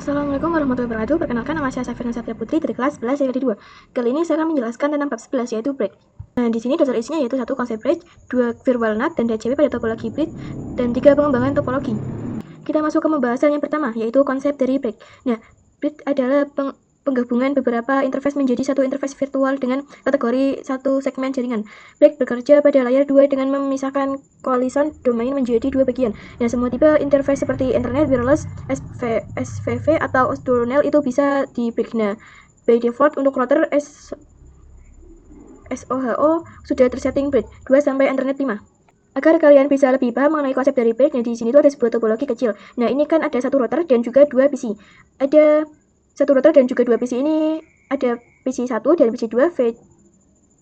Assalamualaikum warahmatullahi wabarakatuh. Perkenalkan, nama saya Safirna Satya Putri dari kelas 11 seri 2. Kali ini saya akan menjelaskan tentang bab 11 yaitu break. Nah, di sini dasar isinya yaitu 1 konsep break, 2 virtual NAT dan DCP pada topologi hybrid, dan 3 pengembangan topologi. Kita masuk ke pembahasan yang pertama yaitu konsep dari break. Nah, break adalah penggabungan beberapa interface menjadi satu interface virtual dengan kategori satu segmen jaringan. Break bekerja pada layer 2 dengan memisahkan collision domain menjadi dua bagian. Nah, semua tipe interface seperti Ethernet, wireless, SVV atau tunnel itu bisa di break. Nah, by default untuk router SOHO sudah tersetting break 2 sampai Ethernet 5. Agar kalian bisa lebih paham mengenai konsep dari break, nah di sini tuh ada sebuah topologi kecil. Nah, ini kan ada satu router dan juga dua PC. Ada satu router dan juga dua PC ini, ada PC 1 dan PC 2.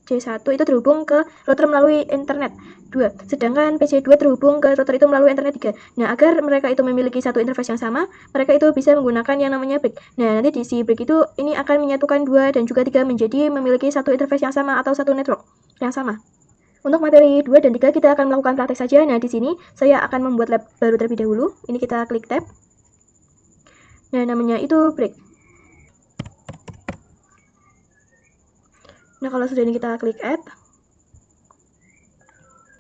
VC1 itu terhubung ke router melalui internet 2, sedangkan PC 2 terhubung ke router itu melalui internet 3. Nah, agar mereka itu memiliki satu interface yang sama, mereka itu bisa menggunakan yang namanya break. Nah, nanti di si break itu ini akan menyatukan 2 dan juga 3 menjadi memiliki satu interface yang sama atau satu network yang sama. Untuk materi 2 dan 3 kita akan melakukan praktek saja. Nah, di sini saya akan membuat lab baru terlebih dahulu. Ini kita klik tab. Nah, namanya itu break. Nah, kalau sudah ini kita klik add.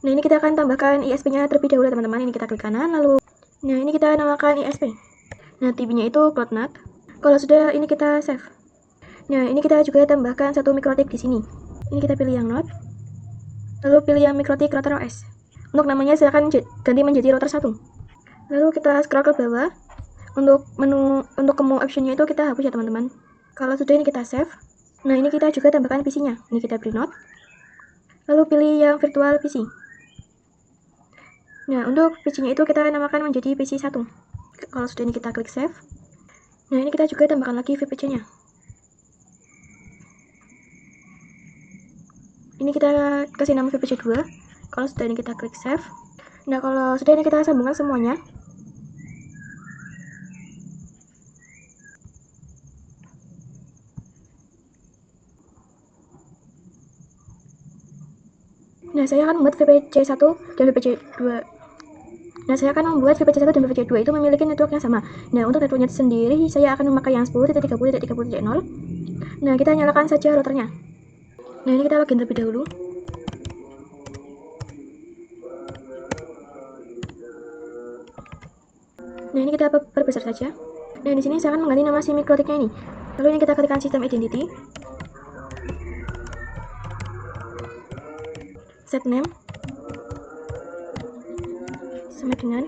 Nah, ini kita akan tambahkan ISP-nya terlebih dahulu, teman-teman. Ini kita klik kanan, lalu nah, ini kita namakan ISP. Nah, tipe-nya itu CloudNAT. Kalau sudah, ini kita save. Nah, ini kita juga tambahkan satu mikrotik di sini. Ini kita pilih yang NOT. Lalu pilih yang mikrotik router OS. Untuk namanya saya akan ganti menjadi router 1. Lalu kita scroll ke bawah. Untuk menu optionnya itu kita hapus ya, teman-teman. Kalau sudah, ini kita save. Nah, ini kita juga tambahkan PC-nya. Ini kita beri NOT. Lalu pilih yang virtual PC. Nah, untuk PC-nya itu kita namakan menjadi PC 1. Kalau sudah, ini kita klik save. Nah, ini kita juga tambahkan lagi VPC-nya. Ini kita kasih nama VPC 2. Kalau sudah, ini kita klik save. Nah, kalau sudah, ini kita sambungkan semuanya. Nah, saya akan membuat VPC 1 dan VPC 2. Nah, saya akan membuat VPC 1 dan VPC 2 itu memiliki network yang sama. Nah, untuk networknya sendiri, saya akan memakai yang 10.30.30.0. Nah, kita nyalakan saja routernya. Nah, ini kita login terlebih dahulu. Nah, ini kita perbesar saja. Nah, di sini saya akan mengganti nama si mikrotiknya ini. Lalu ini kita ketikkan sistem identity. Set name sama dengan.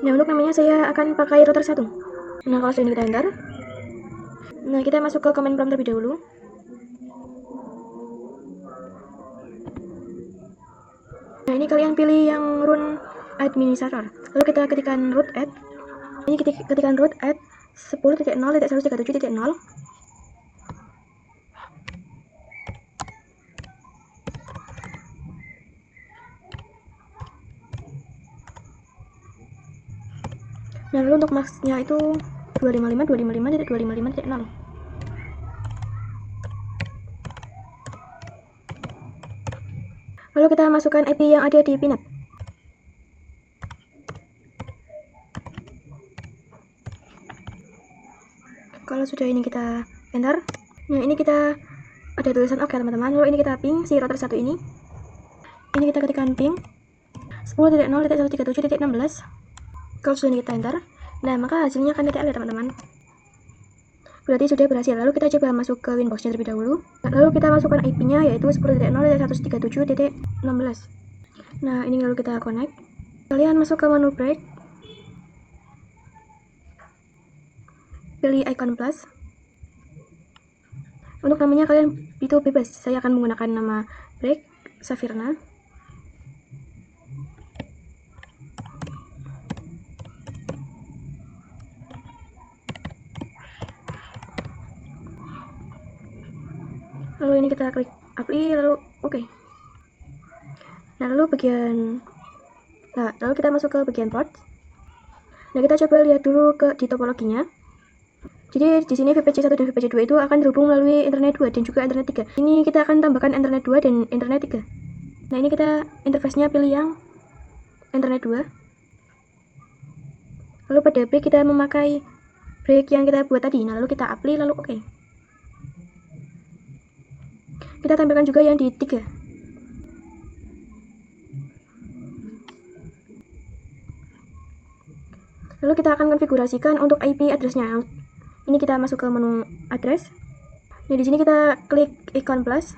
Nah, untuk namanya saya akan pakai router 1. Nah, kalau sudah ini kita enter. Nah, kita masuk ke command prompt terlebih dahulu. Nah, ini kalian pilih yang run administrator. Lalu kita ketikkan root add. Ini ketikkan root add 10.0.137.0. Nah, lalu untuk max-nya itu 255.255.255.0. Lalu kita masukkan IP yang ada di PNAT. Kalau sudah, ini kita enter. Nah, ini kita ada tulisan oke, teman-teman. Lalu ini kita ping si router 1 ini. Ini kita ketikkan ping 10.0.137.16. Kalau sudah, ini kita enter. Nah, maka hasilnya akan TTL ya, teman-teman. Berarti sudah berhasil. Lalu kita coba masuk ke Winbox-nya terlebih dahulu. Lalu kita masukkan IP-nya yaitu 10.0.137.16. Nah, ini lalu kita connect. Kalian masuk ke menu break. Pilih icon plus. Untuk namanya kalian itu bebas. Saya akan menggunakan nama break Safirna. Lalu ini kita klik apply, lalu oke. Nah, lalu kita masuk ke bagian port. Nah, kita coba lihat dulu di topologinya. Jadi di sini VPC 1 dan VPC 2 itu akan terhubung melalui internet 2 dan juga internet 3. Ini kita akan tambahkan internet 2 dan internet 3. Nah, ini kita interface-nya pilih yang internet 2. Lalu pada break kita memakai break yang kita buat tadi. Nah, lalu kita apply, lalu oke. Kita tampilkan juga yang di 3. Lalu kita akan konfigurasikan untuk IP address-nya. Ini kita masuk ke menu address. Nah, di sini kita klik ikon plus.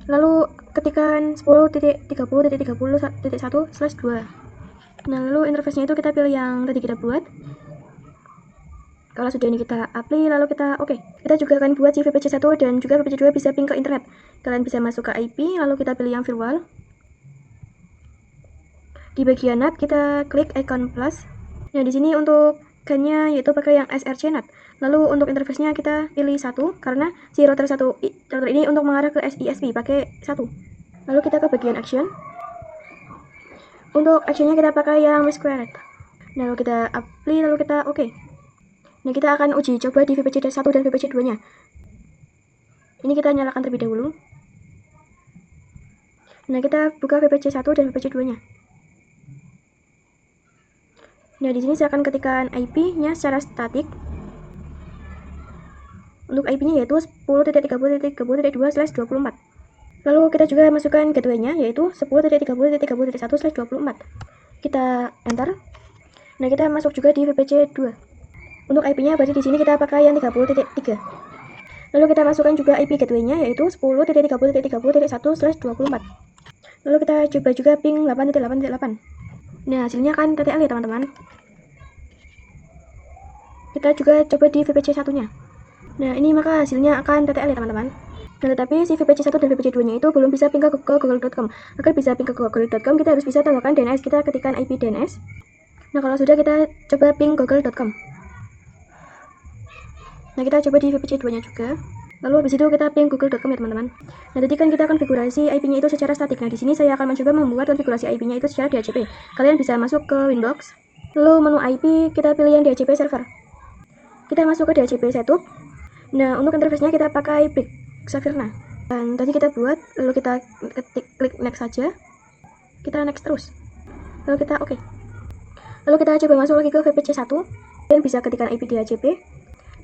Lalu ketikkan 10.30.30.1/2. Nah, lalu interface-nya itu kita pilih yang tadi kita buat. Kalau sudah ini kita apply, lalu kita oke. Kita juga akan buat si VPC 1 dan juga VPC 2 bisa ping ke internet. Kalian bisa masuk ke IP, lalu kita pilih yang firewall. Di bagian NAT kita klik icon plus. Nah, di sini untuk GAN-nya yaitu pakai yang SRC NAT. Lalu untuk interface-nya kita pilih 1 karena si router ini untuk mengarah ke SISP pakai 1. Lalu kita ke bagian action. Untuk action-nya kita pakai yang squared. Nah, lalu kita apply, lalu kita oke. Nah, kita akan uji coba di VPC 1 dan VPC 2-nya. Ini kita nyalakan terlebih dahulu. Nah, kita buka VPC 1 dan VPC 2-nya. Nah, di sini saya akan ketikkan IP-nya secara statik. Untuk IP-nya yaitu 10.30.30.2/24. Lalu kita juga masukkan gateway-nya yaitu 10.30.30.1/24. Kita enter. Nah, kita masuk juga di VPC 2. Untuk IP-nya berarti di sini kita pakai yang 30.3. Lalu kita masukkan juga IP gateway-nya yaitu 10.30.30.1/24. Lalu kita coba juga ping 8.8.8. Nah, hasilnya kan TTL ya, teman-teman. Kita juga coba di VPC 1-nya. Nah, ini maka hasilnya akan TTL ya, teman-teman. Nah, tetapi si VPC 1 dan VPC 2-nya itu belum bisa ping ke google.com. Agar bisa ping ke google.com, kita harus bisa tambahkan DNS. Kita ketikkan IP DNS. Nah, kalau sudah kita coba ping google.com. Nah, kita coba di VPC 2-nya juga. Lalu habis itu kita ping google.com ya, teman-teman. Nah, tadi kan kita konfigurasi IP-nya itu secara statik. Nah, di sini saya akan mencoba membuat konfigurasi IP-nya itu secara DHCP. Kalian bisa masuk ke Winbox. Lalu menu IP kita pilih yang DHCP server. Kita masuk ke DHCP setup. Nah, untuk interface-nya kita pakai Brick Savirna. Dan tadi kita buat, lalu kita klik next saja. Kita next terus. Lalu kita oke. Lalu kita coba masuk lagi ke VPC 1. Dan bisa ketikkan IP DHCP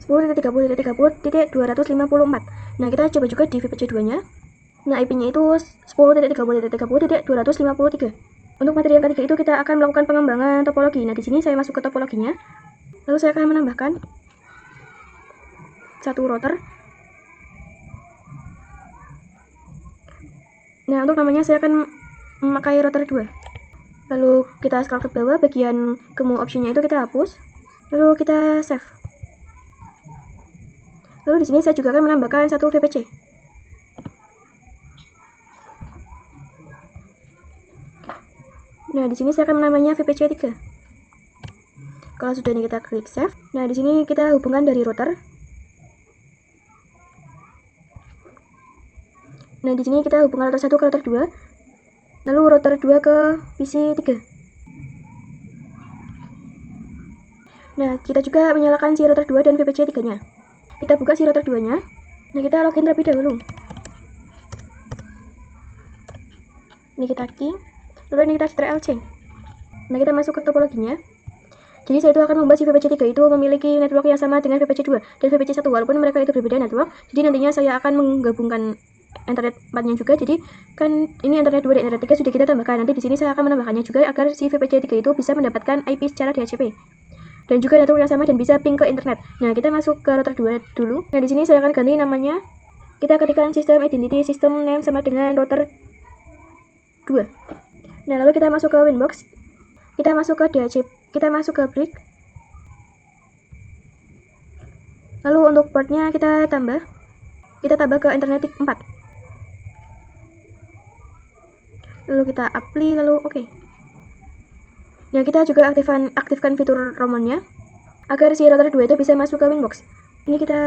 10.30.30.254. Nah, kita coba juga di VPC 2-nya. Nah, IP-nya itu 10.30.30.253. Untuk materi yang ketiga itu kita akan melakukan pengembangan topologi. Nah, di sini saya masuk ke topologinya. Lalu saya akan menambahkan satu router. Nah, untuk namanya saya akan memakai router 2. Lalu kita scroll ke bawah, bagian gemuk optionnya itu kita hapus. Lalu kita save. Lalu di sini saya juga akan menambahkan satu VPC. Nah, di sini saya akan menamainya VPC 3. Kalau sudah ini kita klik save. Nah, di sini kita hubungkan dari router. Nah, di sini kita hubungkan router 1 ke router 2. Lalu router 2 ke PC 3. Nah, kita juga menyalakan si router 2 dan VPC 3-nya. Kita buka si router 2-nya. Nah, kita login terlebih dahulu. Ini kita key. Lalu ini kita Ctrl C. Nah, kita masuk ke topologinya. Jadi saya itu akan membuat si VPC 3 itu memiliki network yang sama dengan VPC 2 dan VPC 1 walaupun mereka itu berbeda network. Jadi nantinya saya akan menggabungkan internet 4-nya juga. Jadi kan ini internet 2 dan internet 3 sudah kita tambahkan. Nanti di sini saya akan menambahkannya juga agar si VPC 3 itu bisa mendapatkan IP secara DHCP. Dan juga network yang sama dan bisa ping ke internet. Nah, kita masuk ke router 2 dulu. Nah, di sini saya akan ganti namanya. Kita ketikkan system identity, system name sama dengan router 2. Nah, lalu kita masuk ke Winbox. Kita masuk ke DHCP, kita masuk ke Brick. Lalu untuk portnya kita tambah ke internet 4. Lalu kita apply, lalu oke. Nah, kita juga aktifkan fitur Romonnya agar si router 2 itu bisa masuk ke Winbox. Ini kita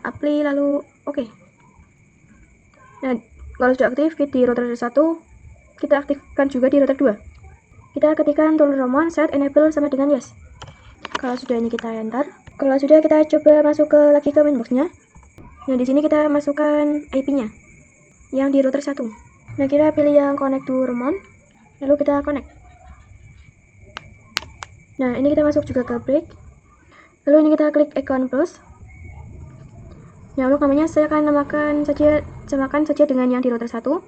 apply, lalu oke. Nah, kalau sudah aktif di router 1, kita aktifkan juga di router 2. Kita ketikkan tool Romon set enable sama dengan yes. Kalau sudah ini kita enter. Kalau sudah kita coba masuk lagi ke Winbox-nya. Nah, di sini kita masukkan IP-nya yang di router 1. Nah, kita pilih yang connect to Romon. Lalu kita connect. Nah, ini kita masuk juga ke break. Lalu ini kita klik icon plus. Nah, untuk namanya saya akan samakan saja dengan yang di router 1.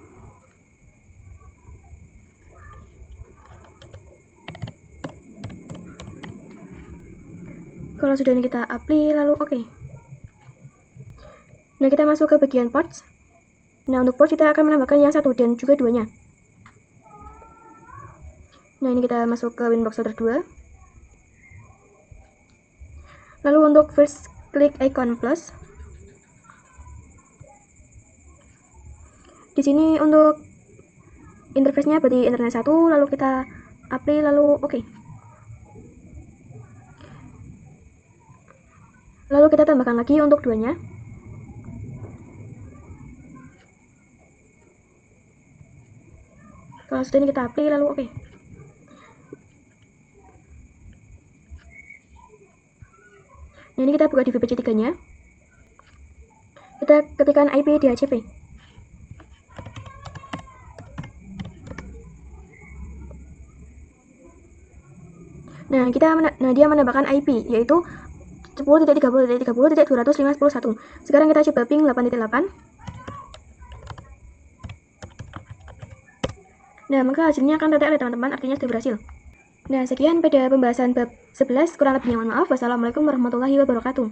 Kalau sudah ini kita apply lalu oke. Nah, kita masuk ke bagian ports. Nah, untuk port kita akan menambahkan yang 1 dan juga 2-nya. Nah, ini kita masuk ke Winbox router 2. Lalu untuk first klik icon plus. Di sini untuk interface-nya berarti internet 1, lalu kita apply lalu oke. Lalu kita tambahkan lagi untuk 2-nya. Kalau sudah ini kita apply lalu oke. Nah, ini kita buka di VPC 3-nya. Kita ketikkan IP DHCP. Nah, dia menambahkan IP yaitu 10.30.30.251. Sekarang kita coba ping 8.8. Nah, maka hasilnya akan tertera ya teman-teman, artinya sudah berhasil. Nah, sekian pada pembahasan bab 11, kurang lebihnya mohon maaf. Wassalamualaikum warahmatullahi wabarakatuh.